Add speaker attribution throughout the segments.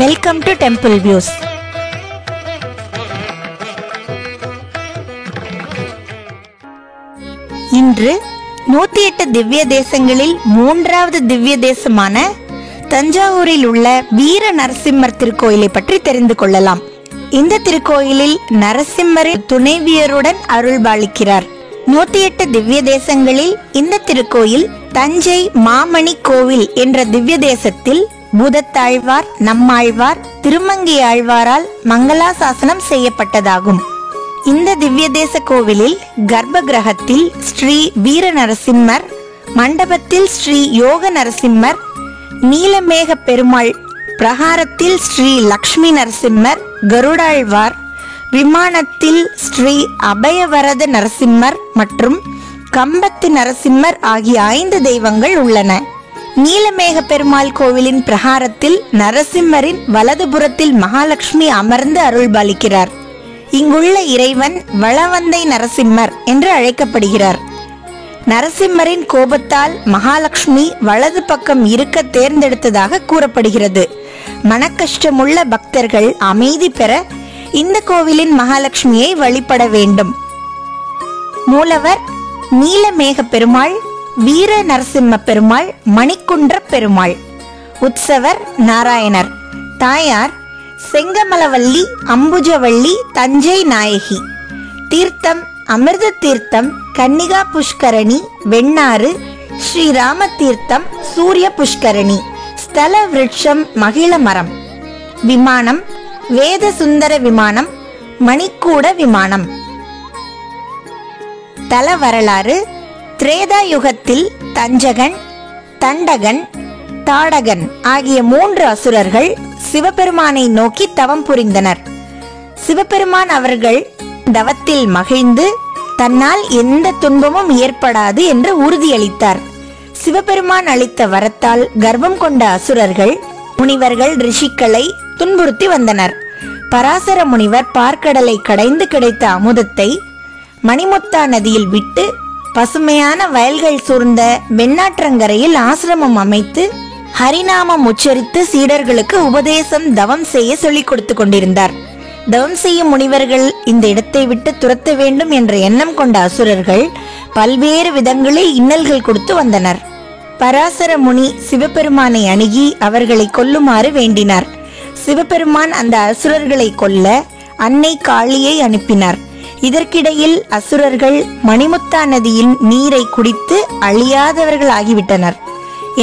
Speaker 1: Welcome to temple views. இன்று 108 திவ்ய தேசங்களில் 3வது திவ்ய தேசமான தஞ்சாவூரில் உள்ள வீர நரசிம்மர் திருக்கோயிலை பற்றி தெரிந்து கொள்ளலாம். இந்த திருக்கோயிலில் நரசிம்மரின் துணைவியருடன் அருள்பாலிக்கிறார். 108 திவ்ய தேசங்களில் இந்த திருக்கோயில் தஞ்சை மாமணி கோவில் என்ற திவ்ய தேசத்தில் பூதத்தாழ்வார், நம்மாழ்வார், திருமங்கை ஆழ்வாரால் மங்களாசாசனம் செய்யப்பட்டதாகும். இந்த திவ்ய தேச கோவிலில் கர்ப்ப கிரகத்தில் ஸ்ரீ வீர நரசிம்மர், மண்டபத்தில் ஸ்ரீ யோக நரசிம்மர், நீலமேக பெருமாள், பிரகாரத்தில் ஸ்ரீ லக்ஷ்மி நரசிம்மர், கருடாழ்வார், விமானத்தில் ஸ்ரீ அபயவரத நரசிம்மர் மற்றும் கம்பத்து நரசிம்மர் ஆகிய 5 தெய்வங்கள் உள்ளன. நீலமேக பெருமாள் கோவிலின் பிரகாரத்தில் நரசிம்மரின் வலதுபுறத்தில் மகாலட்சுமி அமர்ந்து அருள்பாலிக்கிறார். இங்குள்ள இறைவன் வளவந்தை நரசிம்மர் என்று அழைக்கப்படுகிறார். நரசிம்மரின் கோபத்தால் மகாலட்சுமி வலது பக்கம் இருக்க தேர்ந்தெடுத்ததாக கூறப்படுகிறது. மனக்கஷ்டமுள்ள பக்தர்கள் அமைதி பெற இந்த கோவிலின் மகாலட்சுமியை வழிபட வேண்டும். மூலவர் நீலமேக பெருமாள், வீர நரசிம்ம பெருமாள், மணிக்குன்ற பெருமாள். உற்சவர் நாராயணர். தாயார் செங்கமலவல்லி, அம்புஜவள்ளி, தஞ்சை நாயகி. தீர்த்தம் அமிர்த தீர்த்தம், கன்னிகா புஷ்கரணி, வெண்ணாறு, ஸ்ரீராம தீர்த்தம், சூரிய புஷ்கரணி. ஸ்தல விருட்சம் மகிழ மரம். விமானம் வேத சுந்தர விமானம், மணிக்கூட விமானம். தல வரலாறு: திரேதா யுகத்தில் தஞ்சகன், தண்டகன், தாடகன் ஆகிய 3 அசுரர்கள் சிவபெருமானை நோக்கி தவம் புரிந்தனர். சிவபெருமான் அவர்கள் தவத்தில் மகிழ்ந்து தன்னால் எந்த துன்பமும் ஏற்படாது என்று உறுதியளித்தார். சிவபெருமான் அளித்த வரத்தால் கர்ப்பம் கொண்ட அசுரர்கள் முனிவர்கள் ரிஷிகளை துன்புறுத்தி வந்தனர். பராசர முனிவர் பார்க்கடலை கடைந்து கிடைத்த அமுதத்தை மணிமுத்தா நதியில் விட்டு பசுமையான வயல்கள் சூழ்ந்த வெண்ணாற்றங்கரையில் ஆசிரமம் அமைத்து ஹரிநாமம் உச்சரித்து சீடர்களுக்கு உபதேசம் தவம் செய்ய சொல்லிக் கொடுத்து கொண்டிருந்தார். தவம் செய்யும் முனிவர்கள் இந்த இடத்தை விட்டு துரத்த வேண்டும் என்ற எண்ணம் கொண்ட அசுரர்கள் பல்வேறு விதங்களில் இன்னல்கள் கொடுத்து வந்தனர். பராசர முனி சிவபெருமானை அணுகி அவர்களை கொல்லுமாறு வேண்டினார். சிவபெருமான் அந்த அசுரர்களை கொல்ல அன்னை காளியை அனுப்பினார். இதற்கிடையில் அசுரர்கள் மணிமுத்தா நதியின் நீரை குடித்து அழியாதவர்கள் ஆகிவிட்டனர்.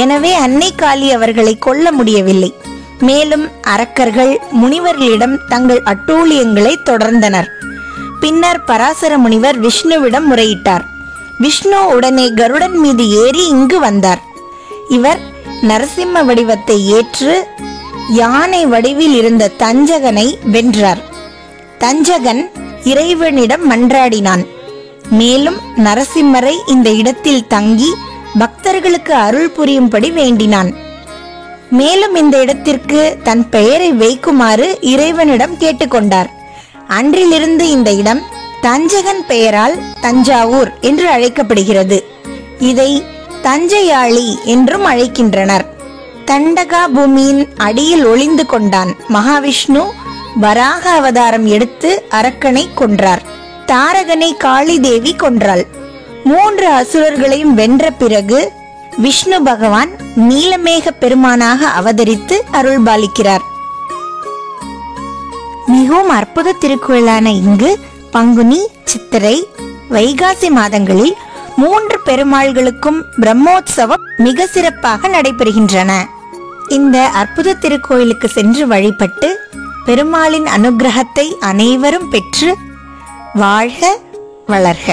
Speaker 1: எனவே அன்னை காளி அவர்களை கொல்ல முடியவில்லை. மேலும் அரக்கர்கள் முனிவர்களிடம் தங்கள் அட்டூழியங்களை தொடர்ந்தனர். பின்னர் பராசர முனிவர் விஷ்ணுவிடம் முறையிட்டார். விஷ்ணு உடனே கருடன் மீது ஏறி இங்கு வந்தார். இவர் நரசிம்ம வடிவத்தை ஏற்று யானை வடிவில் இருந்த தஞ்சகனை வென்றார். தஞ்சகன் இறைவனிடம் மன்றாடினான். மேலும் நரசிம்மரை இந்த இடத்தில் தங்கி பக்தர்களுக்கு அருள் புரியும்படி வேண்டினான். மேலும் இந்த இடத்திற்கு தன் பெயரை வைக்குமாறு இறைவனிடம் கேட்டுக்கொண்டார். அன்றிலிருந்து இந்த இடம் தஞ்சகன் பெயரால் தஞ்சாவூர் என்று அழைக்கப்படுகிறது. இதை தஞ்சையாளி என்றும் அழைக்கின்றனர். தண்டகா பூமியின் அடியில் ஒளிந்து கொண்டான். மகாவிஷ்ணு வராக அவதாரம் எடுத்து அரக்கனை கொன்றார். தாரகனை காளி தேவி கொன்றாள். 3 அசுரர்களையும் வென்ற பிறகு விஷ்ணு பகவான் நீலமேக பெருமானாக அவதரித்து அருள்பாலிக்கிறார். மிகவும் அற்புத திருக்கோயிலான இங்கு பங்குனி, சித்திரை, வைகாசி மாதங்களில் 3 பெருமாள்களுக்கும் பிரம்மோற்சவம் மிக சிறப்பாக நடைபெறுகின்றன. இந்த அற்புத திருக்கோயிலுக்கு சென்று வழிபட்டு பெருமாளின் அனுக்கிரகத்தை அனைவரும் பெற்று வாழ்க வளர்க.